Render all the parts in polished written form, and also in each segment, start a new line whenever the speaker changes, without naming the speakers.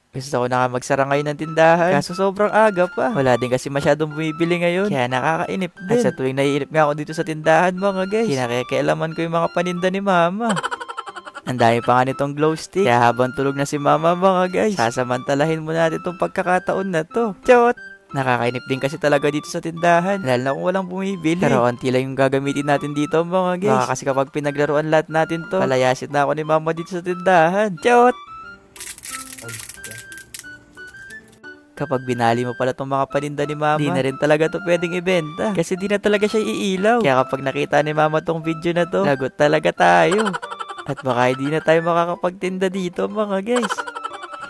Gusto ko na nga magsara ngayon ng tindahan. Kaso sobrang aga pa. Wala din kasi masyadong bumibili ngayon. Kaya nakakainip din. At sa tuwing naiinip nga ako dito sa tindahan mga guys, kinakikialaman ko yung mga paninda ni mama. Ang dami pa nga nitong glow stick. Kaya habang tulog na si mama mga guys, sasamantalahin mo natin itong pagkakataon na to. Chot! Nakakainip din kasi talaga dito sa tindahan. Lalo na kung walang bumibili. Pero konti lang yung gagamitin natin dito mga guys. Baka kasi kapag pinaglaruan lahat natin to, palayasin na ako ni mama dito sa tindahan. Chot! Kapag binali mo pala itong mga paninda ni mama, di na rin talaga to pwedeng ibenta. Kasi di na talaga siya iilaw. Kaya kapag nakita ni mama tong video na to, lagot talaga tayo. At baka hindi na tayo makakapagtinda dito mga guys.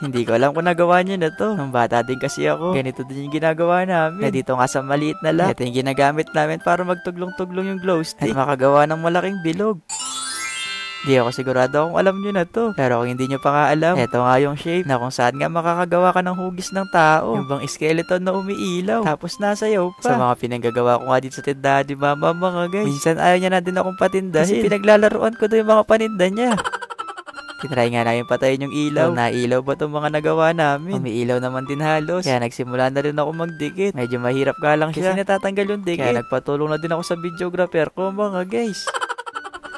Hindi ko alam kung nagawa niya na to. Nung bata din kasi ako, ganito din yung ginagawa namin. Kaya dito nga sa maliit na lot, ito yung ginagamit namin para magtuglong-tuglong yung glow stick at makagawa ng malaking bilog. Di ako sigurado kung alam nyo na to. Pero kung hindi nyo pa nga alam, eto nga yung shape na kung saan nga makakagawa ka ng hugis ng tao. Yung bang skeleton na umiilaw. Tapos nasayaw pa. Sa mga pinanggagawa ko nga dito sa tindahan di mama mga guys. Minsan ayaw niya na din akong patindahin. Kasi pinaglalaruan ko doon yung mga paninda niya. Tinry nga namin patayin yung ilaw. So, nailaw ba itong mga nagawa namin? Umiilaw naman din halos. Kaya nagsimula na rin ako magdikit. Medyo mahirap ka lang siya. Kasi natatanggal yung dikit. Kaya nagpatulong na din ako sa videographer ko mga guys.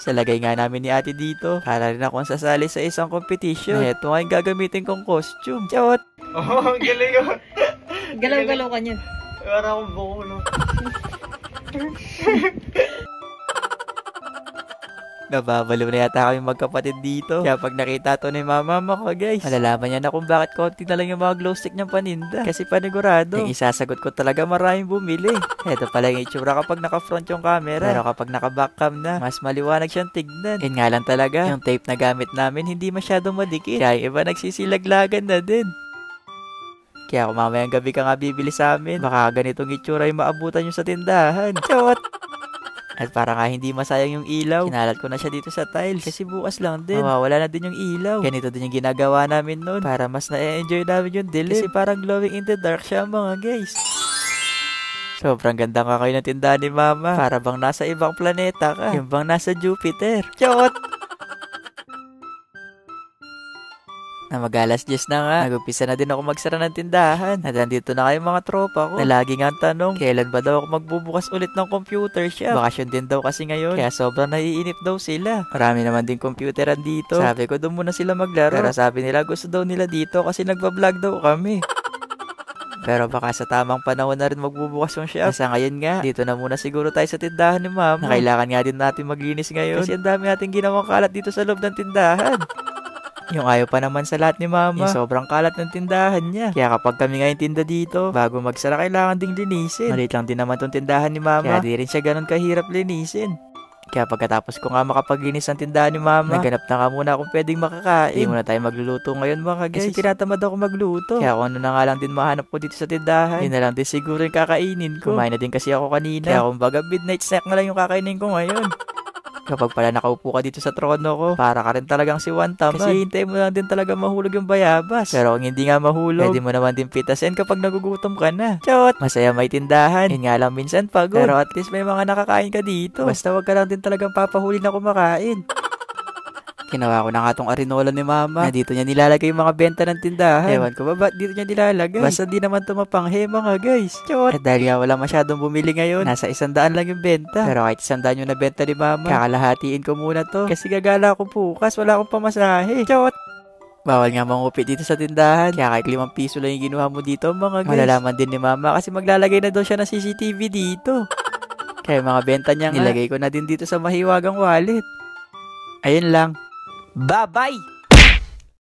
Sa lagay nga namin ni ate dito, para rin akong sasali sa isang competition. Na ito nga yung gagamitin kong costume. Chot!
Oh, galing ko.
Galaw-galaw ka niyan.
Para akong buko, no?
Nababaliw na yata kami magkapatid dito. Kaya pag nakita to ni mama mga guys, malalaman niya na kung bakit konti na lang yung mga glow stick niyang paninda. Kasi panigurado, yung isasagot ko talaga maraming bumili. Ito pala yung itsura kapag naka-front yung camera. Pero kapag naka-backcam na, mas maliwanag siyang tignan. Yun nga lang talaga, yung tape na gamit namin hindi masyadong madikit. Kaya yung iba nagsisilaglagan na din. Kaya kung mamayang gabi ka nga bibili sa amin, baka ganitong itsura yung maabutan nyo sa tindahan. Chot! At para nga hindi masayang yung ilaw, kinalat ko na siya dito sa tiles. Kasi bukas lang din, mawawala na din yung ilaw. Ganito din yung ginagawa namin noon para mas na-enjoy namin yung dilim. Kasi parang glowing in the dark siya mga guys. Sobrang ganda nga kayo ng tindahan ni mama. Para bang nasa ibang planeta ka. Yung bang nasa Jupiter. Chot! Na mag-alas 10 na nga, nag-umpisa na din ako magsara ng tindahan. At nandito na kayo mga tropa ko. Na lagi nga ang tanong, kailan ba daw ako magbubukas ulit ng computer shop? Bakasyon din daw kasi ngayon, kaya sobrang naiinip daw sila. Marami naman din computeran dito. Sabi ko doon muna sila maglaro. Pero sabi nila gusto daw nila dito kasi nagbablog daw kami. Pero baka sa tamang panahon na rin magbubukas yung shop. Sa ngayon nga, dito na muna siguro tayo sa tindahan ni mama. Na kailangan nga din natin maglinis ngayon. Kasi ang dami natin ginawang kalat dito sa loob ng tindahan. Yung ayaw pa naman sa lahat ni mama, yung sobrang kalat ng tindahan niya. Kaya kapag kami ngayon tinda dito, bago magsara kailangan ding linisin. Maliit lang din naman tong tindahan ni mama, kaya di rin siya ganun kahirap linisin. Kaya pagkatapos ko nga makapaglinis ng tindahan ni mama, naganap na nga muna kung pwedeng makakain. Hindi muna tayo magluluto ngayon mga guys. Kasi tinatamad ako magluto. Kaya kung ano na nga lang din mahanap ko dito sa tindahan, yun na lang din siguro yung kakainin ko. Kumain na din kasi ako kanina. Kaya kumbaga midnight snack na lang yung kakainin ko ngayon. Kapag pala nakaupo ka dito sa trono ko, para ka rin talagang si One Tamad. Kasi hintay mo lang din talaga mahulog yung bayabas. Pero kung hindi nga mahulog, pwede mo naman din pitasin kapag nagugutom ka na. Chot! Masaya may tindahan. Yun nga lang minsan pagod. Pero at least may mga nakakain ka dito. Basta wag ka lang din talagang papahuli na kumakain. Ginawa ko na nga tong arinola ni mama. Na dito niya nilalagay yung mga benta ng tindahan. Ewan ko ba ba't dito niya nilalagay? Basta di naman tumapanghe mga guys. Chot! At dahil nga wala masyadong bumili ngayon, nasa 100 lang yung benta. Pero kahit 100 yung nabenta ni mama, kakalahatiin ko muna to. Kasi gagala ako bukas, wala akong pamasahe. Chot! Bawal nga mangupit dito sa tindahan. Kaya kahit 5 piso lang yung ginuha mo dito mga guys. Malalaman din ni mama kasi maglalagay na daw siya ng CCTV dito. Kaya mga benta niya nilagay ko na din dito sa mahiwagang wallet. Ayun lang. Bye-bye!